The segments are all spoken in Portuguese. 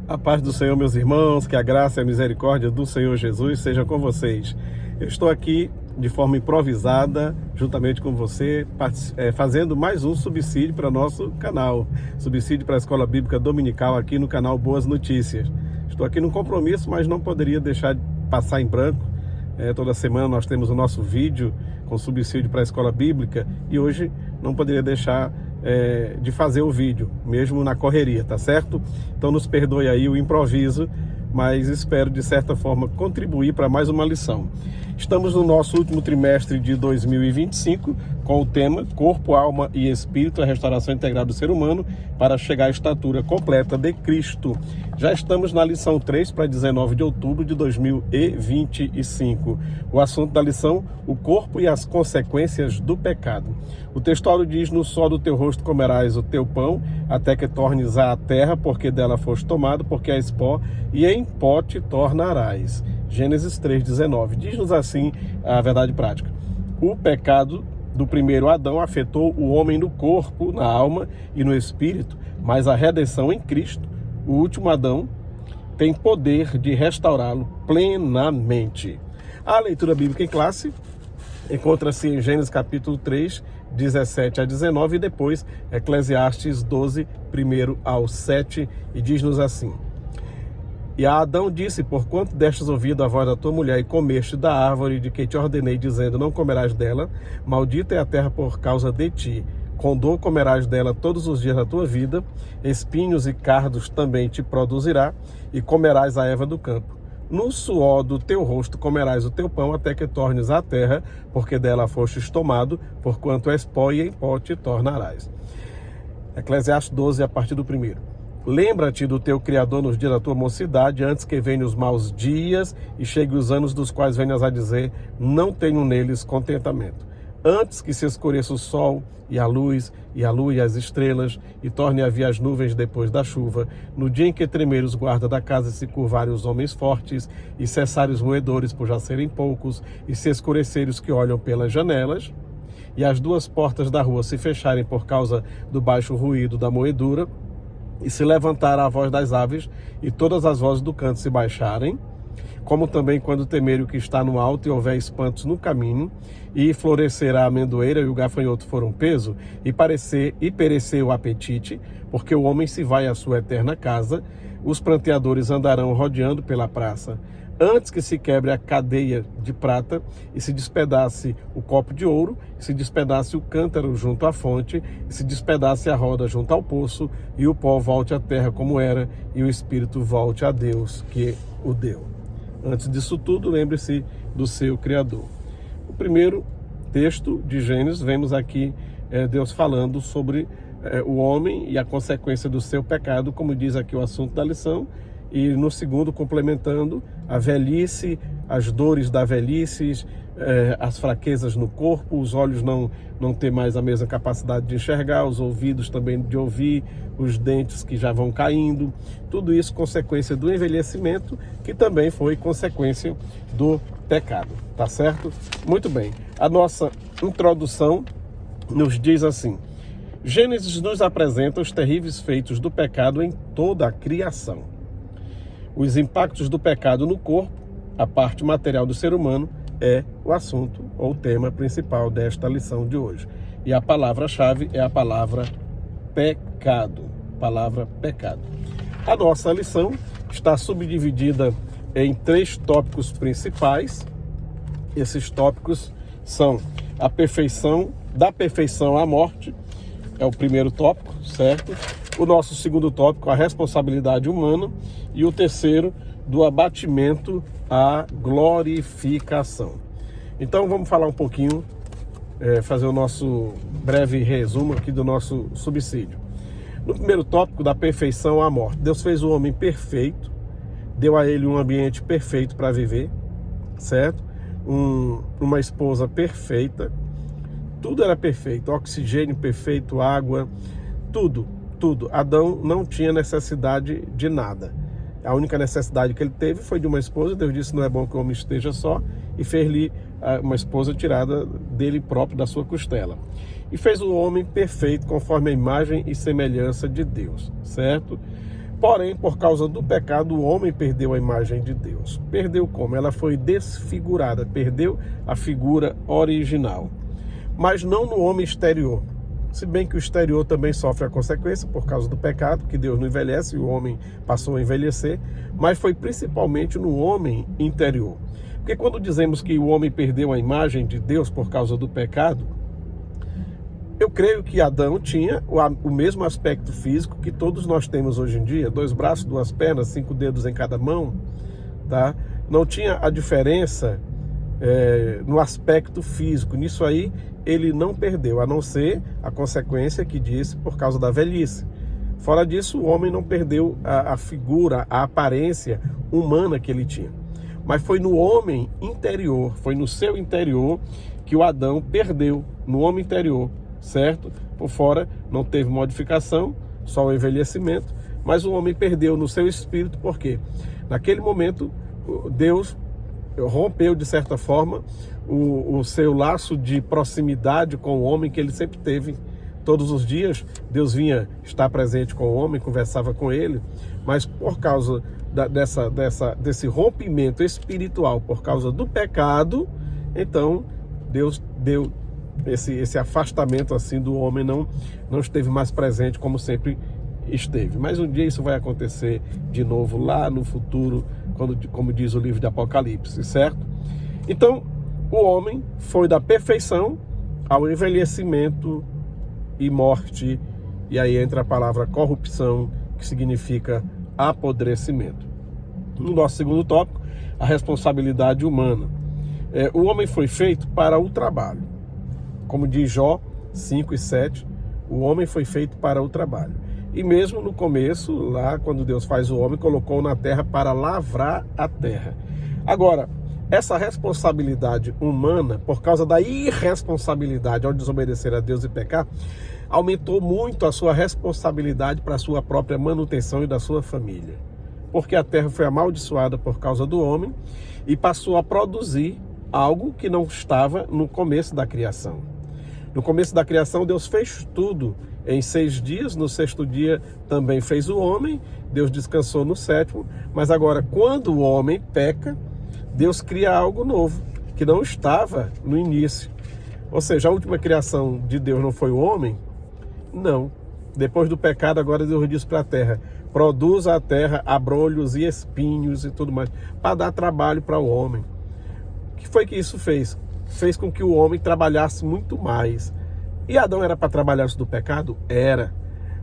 A paz do Senhor, meus irmãos, que a graça e a misericórdia do Senhor Jesus seja com vocês. Eu estou aqui de forma improvisada, juntamente com você, fazendo mais um subsídio para nosso canal. Subsídio para a Escola Bíblica Dominical aqui no canal Boas Notícias. Estou aqui num compromisso, mas não poderia deixar de passar em branco. Toda semana nós temos o nosso vídeo com subsídio para a Escola Bíblica e hoje não poderia deixar de fazer o vídeo, mesmo na correria, tá certo? Então nos perdoe aí o improviso, mas espero de certa forma contribuir para mais uma lição. Estamos no nosso último trimestre de 2025 com o tema Corpo, Alma e Espírito, a restauração integral do ser humano para chegar à estatura completa de Cristo. Já estamos na lição 3 para 19 de outubro de 2025. O assunto da lição, o corpo e as consequências do pecado. O textuário diz: no sol do teu rosto comerás o teu pão, até que tornes à terra, porque dela foste tomado, porque és pó, e em pó te tornarás. Gênesis 3,19. Diz-nos assim a verdade prática. O pecado do primeiro Adão afetou o homem no corpo, na alma e no espírito, mas a redenção em Cristo, o último Adão, tem poder de restaurá-lo plenamente. A leitura bíblica em classe encontra-se em Gênesis capítulo 3, 17 a 19 e depois Eclesiastes 12, 1 ao 7, e diz-nos assim: E a Adão disse: porquanto destes ouvido a voz da tua mulher e comeste da árvore de que te ordenei, dizendo, não comerás dela, maldita é a terra por causa de ti. Com dor comerás dela todos os dias da tua vida, espinhos e cardos também te produzirá, e comerás a erva do campo. No suor do teu rosto comerás o teu pão, até que tornes à terra, porque dela fostes tomado, porquanto és pó, e em pó te tornarás. Eclesiastes 12, a partir do 1. Lembra-te do teu Criador nos dias da tua mocidade, antes que venham os maus dias e cheguem os anos dos quais venhas a dizer, não tenho neles contentamento. Antes que se escureça o sol e a luz, e a lua e as estrelas, e torne a vir as nuvens depois da chuva, no dia em que tremer os guardas da casa e se curvarem os homens fortes, e cessarem os moedores por já serem poucos, e se escurecerem os que olham pelas janelas, e as duas portas da rua se fecharem por causa do baixo ruído da moedura, e se levantar a voz das aves, e todas as vozes do canto se baixarem, como também quando temer o que está no alto e houver espantos no caminho, e florescer a amendoeira e o gafanhoto for um peso, e perecer o apetite, porque o homem se vai à sua eterna casa, os pranteadores andarão rodeando pela praça. Antes que se quebre a cadeia de prata, e se despedace o copo de ouro, e se despedace o cântaro junto à fonte, e se despedace a roda junto ao poço, e o pó volte à terra como era, e o espírito volte a Deus que o deu. Antes disso tudo, lembre-se do seu Criador. O primeiro texto de Gênesis, vemos aqui Deus falando sobre o homem e a consequência do seu pecado, como diz aqui o assunto da lição, e no segundo, complementando, a velhice, as dores da velhice, as fraquezas no corpo, os olhos não ter mais a mesma capacidade de enxergar, os ouvidos também de ouvir, os dentes que já vão caindo, tudo isso consequência do envelhecimento, que também foi consequência do pecado, tá certo? Muito bem, a nossa introdução nos diz assim: Gênesis nos apresenta os terríveis feitos do pecado em toda a criação. Os impactos do pecado no corpo, a parte material do ser humano, é o assunto ou o tema principal desta lição de hoje. E a palavra-chave é a palavra pecado. Palavra pecado. A nossa lição está subdividida em 3 tópicos principais. Esses tópicos são a perfeição, da perfeição à morte, é o primeiro tópico, certo? O nosso segundo tópico, a responsabilidade humana, e o terceiro, do abatimento à glorificação. Então vamos falar um pouquinho, fazer o nosso breve resumo aqui do nosso subsídio. No primeiro tópico, da perfeição à morte, Deus fez o homem perfeito, deu a ele um ambiente perfeito para viver, certo? Uma esposa perfeita, tudo era perfeito, oxigênio perfeito, água, tudo. Adão não tinha necessidade de nada. A única necessidade que ele teve foi de uma esposa. Deus disse, não é bom que o homem esteja só, e fez-lhe uma esposa tirada dele próprio, da sua costela. E fez o homem perfeito, conforme a imagem e semelhança de Deus, certo? Porém, por causa do pecado, o homem perdeu a imagem de Deus. Perdeu como? Ela foi desfigurada, perdeu a figura original. Mas não no homem exterior. Se bem que o exterior também sofre a consequência por causa do pecado, que Deus não envelhece e o homem passou a envelhecer, mas foi principalmente no homem interior. Porque quando dizemos que o homem perdeu a imagem de Deus por causa do pecado, eu creio que Adão tinha o mesmo aspecto físico que todos nós temos hoje em dia, 2 braços, 2 pernas, 5 dedos em cada mão, tá? Não tinha a diferença no aspecto físico. Nisso aí ele não perdeu, a não ser a consequência que disse por causa da velhice. Fora disso, o homem não perdeu a figura, a aparência humana que ele tinha. Mas foi no homem interior, foi no seu interior que o Adão perdeu, no homem interior, certo? Por fora não teve modificação, só o envelhecimento, mas o homem perdeu no seu espírito, por quê? Naquele momento, Deus rompeu, de certa forma, o seu laço de proximidade com o homem que ele sempre teve. Todos os dias, Deus vinha estar presente com o homem, conversava com ele, mas por causa desse rompimento espiritual, por causa do pecado, então Deus deu esse afastamento assim do homem, não esteve mais presente como sempre esteve. Mas um dia isso vai acontecer de novo lá no futuro, como diz o livro de Apocalipse, certo? Então, o homem foi da perfeição ao envelhecimento e morte, e aí entra a palavra corrupção, que significa apodrecimento. No nosso segundo tópico, a responsabilidade humana. O homem foi feito para o trabalho. Como diz Jó 5:7, o homem foi feito para o trabalho. E mesmo no começo, lá quando Deus faz o homem, colocou na terra para lavrar a terra. Agora, essa responsabilidade humana, por causa da irresponsabilidade ao desobedecer a Deus e pecar, aumentou muito a sua responsabilidade para a sua própria manutenção e da sua família. Porque a terra foi amaldiçoada por causa do homem e passou a produzir algo que não estava no começo da criação. No começo da criação, Deus fez tudo em 6 dias, no 6º dia também fez o homem, Deus descansou no 7º, mas agora, quando o homem peca, Deus cria algo novo, que não estava no início. Ou seja, a última criação de Deus não foi o homem? Não. Depois do pecado, agora Deus diz para a terra, produza a terra abrolhos e espinhos e tudo mais, para dar trabalho para o homem. O que foi que isso fez? Fez com que o homem trabalhasse muito mais. E Adão era para trabalhar antes do pecado? Era.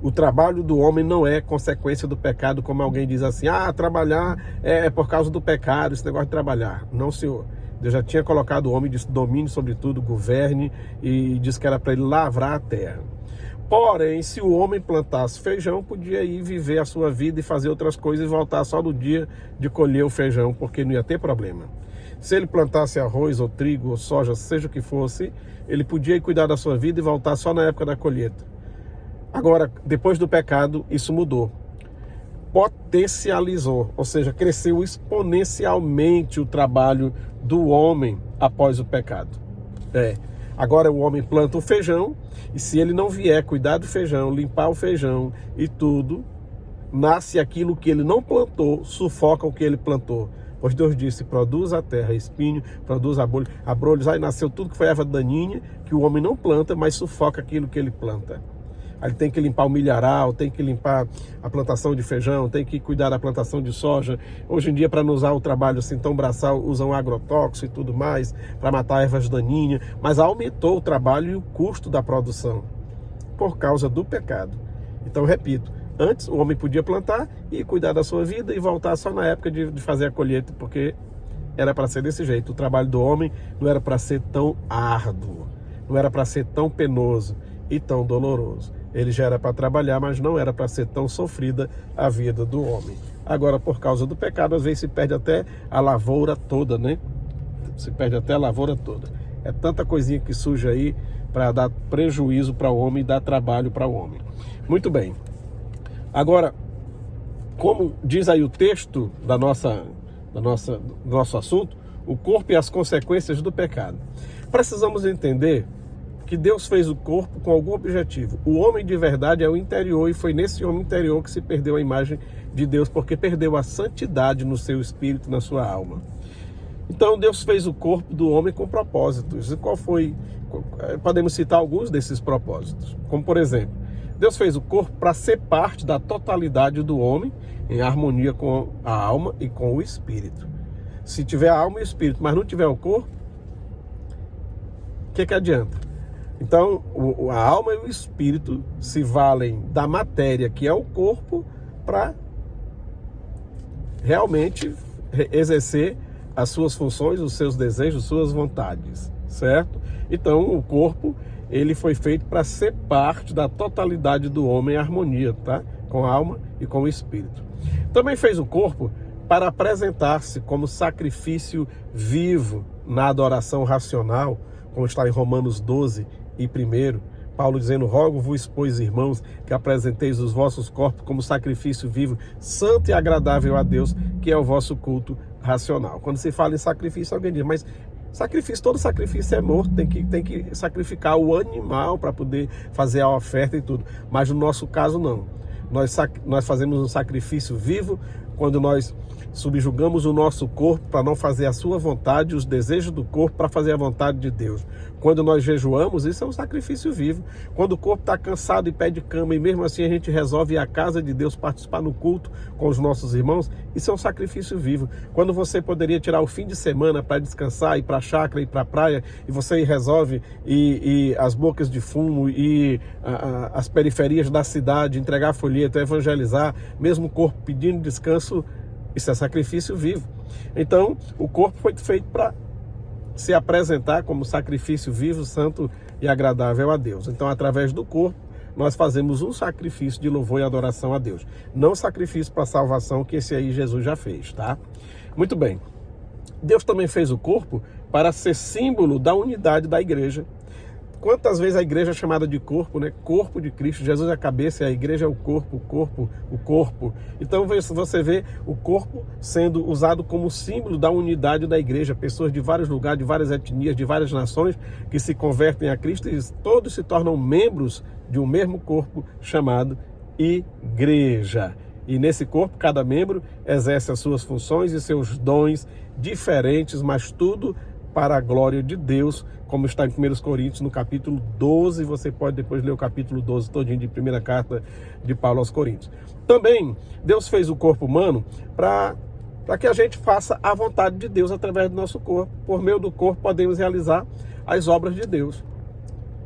O trabalho do homem não é consequência do pecado, como alguém diz assim, trabalhar é por causa do pecado, esse negócio de trabalhar. Não, senhor. Deus já tinha colocado o homem, disse domine sobre tudo, governe, e disse que era para ele lavrar a terra. Porém, se o homem plantasse feijão, podia ir viver a sua vida e fazer outras coisas e voltar só no dia de colher o feijão, porque não ia ter problema. Se ele plantasse arroz ou trigo ou soja, seja o que fosse, ele podia ir cuidar da sua vida e voltar só na época da colheita. Agora, depois do pecado, isso mudou. Potencializou, ou seja, cresceu exponencialmente o trabalho do homem após o pecado. Agora o homem planta o feijão e se ele não vier cuidar do feijão, limpar o feijão e tudo, nasce aquilo que ele não plantou, sufoca o que ele plantou. Pois Deus disse, produz a terra espinho, produz abrolhos, aí nasceu tudo que foi erva daninha, que o homem não planta, mas sufoca aquilo que ele planta. Aí tem que limpar o milharal, tem que limpar a plantação de feijão, tem que cuidar da plantação de soja. Hoje em dia, para não usar o trabalho assim tão braçal, usam agrotóxico e tudo mais, para matar ervas daninhas, mas aumentou o trabalho e o custo da produção, por causa do pecado. Então, repito, antes o homem podia plantar e cuidar da sua vida e voltar só na época de fazer a colheita, porque era para ser desse jeito. O trabalho do homem não era para ser tão árduo, não era para ser tão penoso e tão doloroso. Ele já era para trabalhar, mas não era para ser tão sofrida a vida do homem. Agora, por causa do pecado, às vezes se perde até a lavoura toda, né? Se perde até a lavoura toda. É tanta coisinha que surge aí para dar prejuízo para o homem e dar trabalho para o homem. Muito bem. Agora, como diz aí o texto do nosso assunto, o corpo e as consequências do pecado. Precisamos entender que Deus fez o corpo com algum objetivo. O homem de verdade é o interior, e foi nesse homem interior que se perdeu a imagem de Deus, porque perdeu a santidade no seu espírito, na sua alma. Então Deus fez o corpo do homem com propósitos. E qual foi? Podemos citar alguns desses propósitos. Como por exemplo, Deus fez o corpo para ser parte da totalidade do homem, em harmonia com a alma e com o espírito. Se tiver a alma e o espírito, mas não tiver o corpo, o que adianta? Então, a alma e o espírito se valem da matéria, que é o corpo, para realmente exercer as suas funções, os seus desejos, suas vontades, certo? Então, o corpo, ele foi feito para ser parte da totalidade do homem em harmonia, tá? Com a alma e com o espírito. Também fez o corpo para apresentar-se como sacrifício vivo na adoração racional, como está em Romanos 12 e 1, Paulo dizendo: rogo-vos, pois, irmãos, que apresenteis os vossos corpos como sacrifício vivo, santo e agradável a Deus, que é o vosso culto racional. Quando se fala em sacrifício, alguém diz, mas sacrifício, todo sacrifício é morto, tem que sacrificar o animal para poder fazer a oferta e tudo. Mas no nosso caso não. Nós fazemos um sacrifício vivo quando nós subjugamos o nosso corpo para não fazer a sua vontade, os desejos do corpo para fazer a vontade de Deus. Quando nós jejuamos, isso é um sacrifício vivo. Quando o corpo está cansado e pede cama, e mesmo assim a gente resolve ir à casa de Deus, participar no culto com os nossos irmãos, isso é um sacrifício vivo. Quando você poderia tirar o fim de semana para descansar, ir para a chácara, ir para a praia, e você resolve ir às bocas de fumo, e as periferias da cidade, entregar folheto, evangelizar, mesmo o corpo pedindo descanso, isso é sacrifício vivo. Então, o corpo foi feito para se apresentar como sacrifício vivo, santo e agradável a Deus. Então, através do corpo, nós fazemos um sacrifício de louvor e adoração a Deus. Não sacrifício para salvação, que esse aí Jesus já fez, tá? Muito bem. Deus também fez o corpo para ser símbolo da unidade da igreja. Quantas vezes a igreja é chamada de corpo, né? Corpo de Cristo. Jesus é a cabeça e a igreja é o corpo, o corpo. Então você vê o corpo sendo usado como símbolo da unidade da igreja. Pessoas de vários lugares, de várias etnias, de várias nações que se convertem a Cristo e todos se tornam membros de um mesmo corpo chamado igreja. E nesse corpo, cada membro exerce as suas funções e seus dons diferentes, mas tudo para a glória de Deus, como está em 1 Coríntios, no capítulo 12, você pode depois ler o capítulo 12 todinho de primeira carta de Paulo aos Coríntios. Também, Deus fez o corpo humano para que a gente faça a vontade de Deus através do nosso corpo. Por meio do corpo podemos realizar as obras de Deus.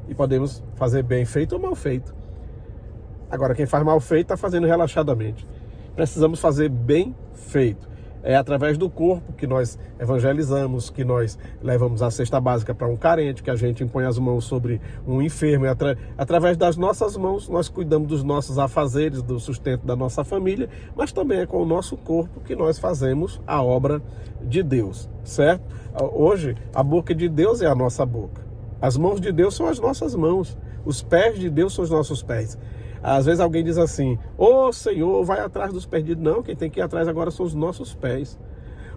E podemos fazer bem feito ou mal feito. Agora, quem faz mal feito está fazendo relaxadamente. Precisamos fazer bem feito. É através do corpo que nós evangelizamos, que nós levamos a cesta básica para um carente, que a gente impõe as mãos sobre um enfermo. Através das nossas mãos, nós cuidamos dos nossos afazeres, do sustento da nossa família, mas também é com o nosso corpo que nós fazemos a obra de Deus, certo? Hoje, a boca de Deus é a nossa boca. As mãos de Deus são as nossas mãos. Os pés de Deus são os nossos pés. Às vezes alguém diz assim: ô Senhor, vai atrás dos perdidos. Não, quem tem que ir atrás agora são os nossos pés.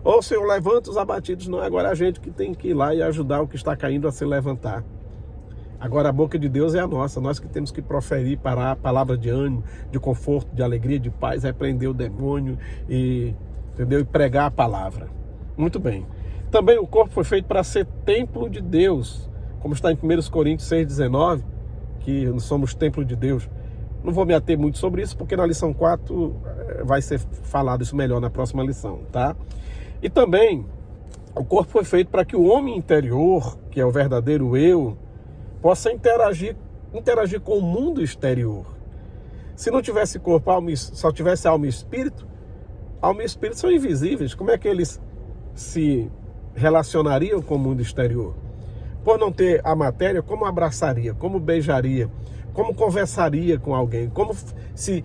Ô Senhor, levanta os abatidos. Não, agora é a gente que tem que ir lá e ajudar o que está caindo a se levantar. Agora a boca de Deus é a nossa. Nós que temos que proferir para a palavra de ânimo, de conforto, de alegria, de paz, repreender o demônio e pregar a palavra. Muito bem. Também o corpo foi feito para ser templo de Deus, como está em 1 Coríntios 6,19, que somos templo de Deus. Não vou me ater muito sobre isso, porque na lição 4 vai ser falado isso melhor na próxima lição, tá? E também, o corpo foi feito para que o homem interior, que é o verdadeiro eu, possa interagir com o mundo exterior. Se não tivesse corpo, só tivesse alma e espírito são invisíveis. Como é que eles se relacionariam com o mundo exterior? Por não ter a matéria, como abraçaria, como beijaria, como conversaria com alguém, como se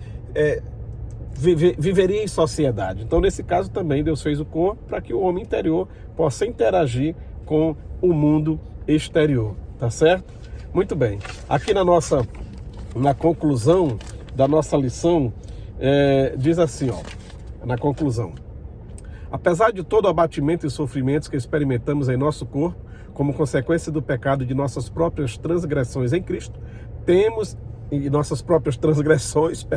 viveria em sociedade. Então, nesse caso também, Deus fez o corpo para que o homem interior possa interagir com o mundo exterior, tá certo? Muito bem. Aqui na conclusão da nossa lição, diz assim, ó, na conclusão: apesar de todo o abatimento e sofrimentos que experimentamos em nosso corpo, como consequência do pecado de nossas próprias transgressões em Cristo, temos em nossas próprias transgressões,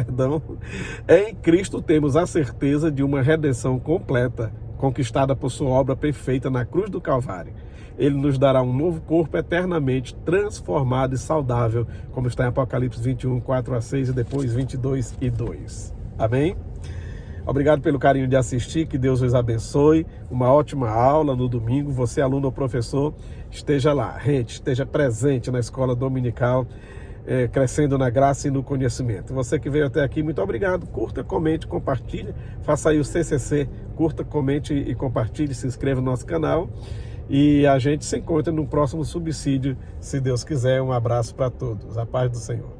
em Cristo temos a certeza de uma redenção completa, conquistada por sua obra perfeita na cruz do Calvário. Ele nos dará um novo corpo eternamente transformado e saudável, como está em Apocalipse 21, 4-6 e depois 22 e 2. Amém? Obrigado pelo carinho de assistir, que Deus os abençoe. Uma ótima aula no domingo. Você, aluno ou professor, esteja lá, esteja presente na escola dominical, crescendo na graça e no conhecimento. Você que veio até aqui, muito obrigado. Curta, comente, compartilhe. Faça aí o CCC, curta, comente e compartilhe. Se inscreva no nosso canal. E a gente se encontra no próximo subsídio, se Deus quiser. Um abraço para todos. A paz do Senhor.